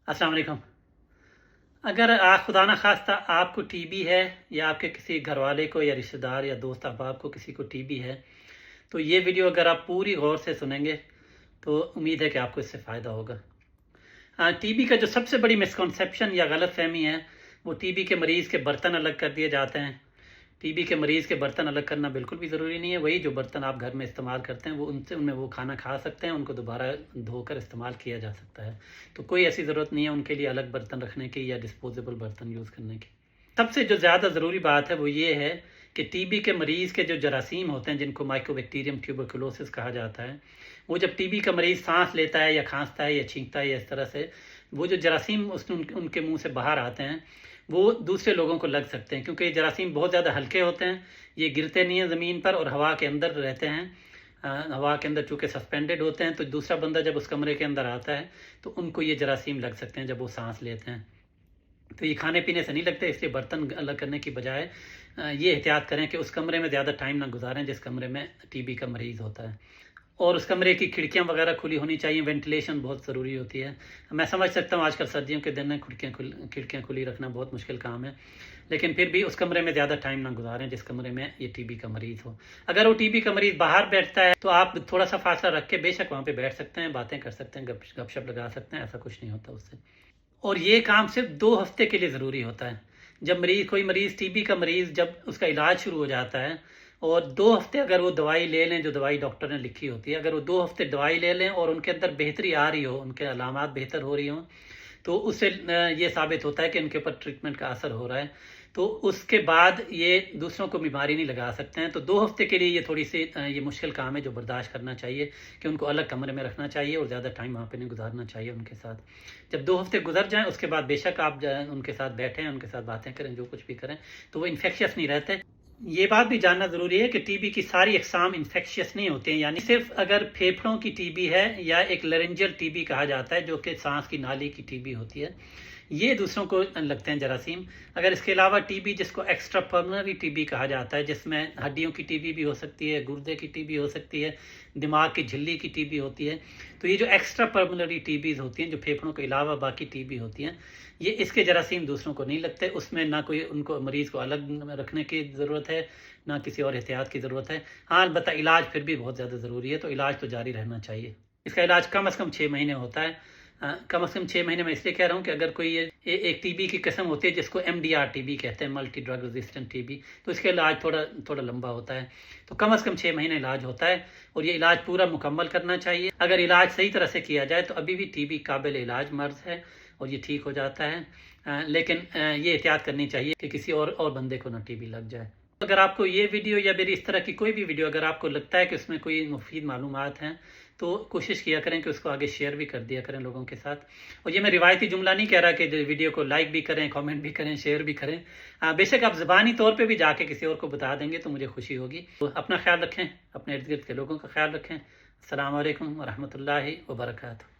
अस्सलाम वालेकुम। अगर खुदा न खास्ता आपको टीबी है या आपके किसी घर वाले को या रिश्तेदार या दोस्त अहबाब को किसी को टीबी है, तो ये वीडियो अगर आप पूरी गौर से सुनेंगे तो उम्मीद है कि आपको इससे फ़ायदा होगा। टीबी का जो सबसे बड़ी मिसकॉन्सेप्शन या गलत फहमी है वो टीबी के मरीज़ के बर्तन अलग कर दिए जाते हैं। टीबी के मरीज़ के बर्तन अलग करना बिल्कुल भी ज़रूरी नहीं है। वही जो बर्तन आप घर में इस्तेमाल करते हैं वो उनमें वो खाना खा सकते हैं, उनको दोबारा धोकर इस्तेमाल किया जा सकता है। तो कोई ऐसी ज़रूरत नहीं है उनके लिए अलग बर्तन रखने की या डिस्पोजेबल बर्तन यूज़ करने की। सबसे जो ज़्यादा ज़रूरी बात है वो ये है कि टीबी के मरीज़ के जो जरासीम होते हैं, जिनको माइकोबैक्टीरियम ट्यूबरकुलोसिस कहा जाता है, वो जब टीबी का मरीज़ सांस लेता है या खांसता है या छींकता है या इस तरह से, वो जो जरासीम उनके मुंह से बाहर आते हैं वो दूसरे लोगों को लग सकते हैं, क्योंकि ये जरासीम बहुत ज़्यादा हल्के होते हैं, ये गिरते नहीं हैं ज़मीन पर और हवा के अंदर रहते हैं। हवा के अंदर चूँकि सस्पेंडेड होते हैं, तो दूसरा बंदा जब उस कमरे के अंदर आता है तो उनको ये जरासीम लग सकते हैं जब वो सांस लेते हैं। तो ये खाने पीने से नहीं लगते, इसलिए बर्तन अलग करने की बजाय ये एहतियात करें कि उस कमरे में ज़्यादा टाइम ना गुजारें जिस कमरे में टीबी का मरीज़ होता है, और उस कमरे की खिड़कियां वगैरह खुली होनी चाहिए। वेंटिलेशन बहुत ज़रूरी होती है। मैं समझ सकता हूँ आजकल सर्दियों के दिन में खिड़कियां खुली रखना बहुत मुश्किल काम है, लेकिन फिर भी उस कमरे में ज़्यादा टाइम ना गुजारें जिस कमरे में ये टीबी का मरीज़ हो। अगर वो टीबी का मरीज़ बाहर बैठता है तो आप थोड़ा सा फासला रख के बेशक वहाँ पर बैठ सकते हैं, बातें कर सकते हैं, गपशप लगा सकते हैं, ऐसा कुछ नहीं होता उससे। और ये काम सिर्फ 2 हफ्ते के लिए ज़रूरी होता है। जब कोई मरीज़ टीबी का मरीज़ जब उसका इलाज शुरू हो जाता है और 2 हफ्ते अगर वो दवाई ले लें जो दवाई डॉक्टर ने लिखी होती है, अगर वो 2 हफ्ते दवाई ले लें और उनके अंदर बेहतरी आ रही हो, उनके अलामात बेहतर हो रही हों, तो उससे ये साबित होता है कि उनके ऊपर ट्रीटमेंट का असर हो रहा है। तो उसके बाद ये दूसरों को बीमारी नहीं लगा सकते हैं। तो 2 हफ्ते के लिए ये थोड़ी सी ये मुश्किल काम है जो बर्दाश्त करना चाहिए कि उनको अलग कमरे में रखना चाहिए और ज़्यादा टाइम वहाँ पे नहीं गुजारना चाहिए उनके साथ। जब 2 हफ्ते गुजर जाएं उसके बाद बेशक आप उनके साथ बैठें, उनके साथ बातें करें, जो कुछ भी करें, तो वो इन्फेक्शियस नहीं रहते। ये बात भी जानना ज़रूरी है कि टीबी की सारी अक़साम इन्फेक्शियस नहीं होती हैं, यानी सिर्फ अगर फेफड़ों की टीबी है या एक लरेंजियल टीबी कहा जाता है जो कि सांस की नाली की टीबी होती है, ये दूसरों को लगते हैं जरासीम। अगर इसके अलावा टीबी जिसको एक्स्ट्रा पल्मोनरी टीबी कहा जाता है, जिसमें हड्डियों की टीबी भी हो सकती है, गुर्दे की टीबी हो सकती है, दिमाग की झिल्ली की टीबी होती है, तो ये जो एक्स्ट्रा पल्मोनरी टीबीज़ होती हैं जो फेफड़ों के अलावा बाकी टीबी होती हैं, ये इसके जरासीम दूसरों को नहीं लगते। उसमें ना कोई उनको मरीज़ को अलग रखने की ज़रूरत है, ना किसी और एहतियात की ज़रूरत है। हाँ, अलबत्ता इलाज फिर भी बहुत ज़्यादा ज़रूरी है, तो इलाज तो जारी रहना चाहिए। इसका इलाज कम से कम 6 महीने होता है। कम से कम 6 महीने में इसलिए कह रहा हूँ कि अगर कोई एक टीबी की किस्म होती है जिसको MDR टीबी कहते हैं, मल्टी ड्रग रेजिस्टेंट टीबी, तो इसका इलाज थोड़ा लंबा होता है। तो कम से कम 6 महीने इलाज होता है और ये इलाज पूरा मुकम्मल करना चाहिए। अगर इलाज सही तरह से किया जाए तो अभी भी टीबी काबिल इलाज मर्ज़ है और ये ठीक हो जाता है। लेकिन ये एहतियात करनी चाहिए कि किसी और बंदे को ना टीबी लग जाए। अगर आपको ये वीडियो या मेरी इस तरह की कोई भी वीडियो अगर आपको लगता है कि उसमें कोई मुफीद मालूमात हैं, तो कोशिश किया करें कि उसको आगे शेयर भी कर दिया करें लोगों के साथ। और ये मैं रिवायती जुमला नहीं कह रहा कि वीडियो को लाइक भी करें, कमेंट भी करें, शेयर भी करें। बेशक आप ज़बानी तौर पे भी जाके किसी और को बता देंगे तो मुझे खुशी होगी। तो अपना ख्याल रखें, अपने इर्द गिर्द के लोगों का ख्याल रखें। अस्सलाम वालेकुम व रहमतुल्लाहि व बरकातहू।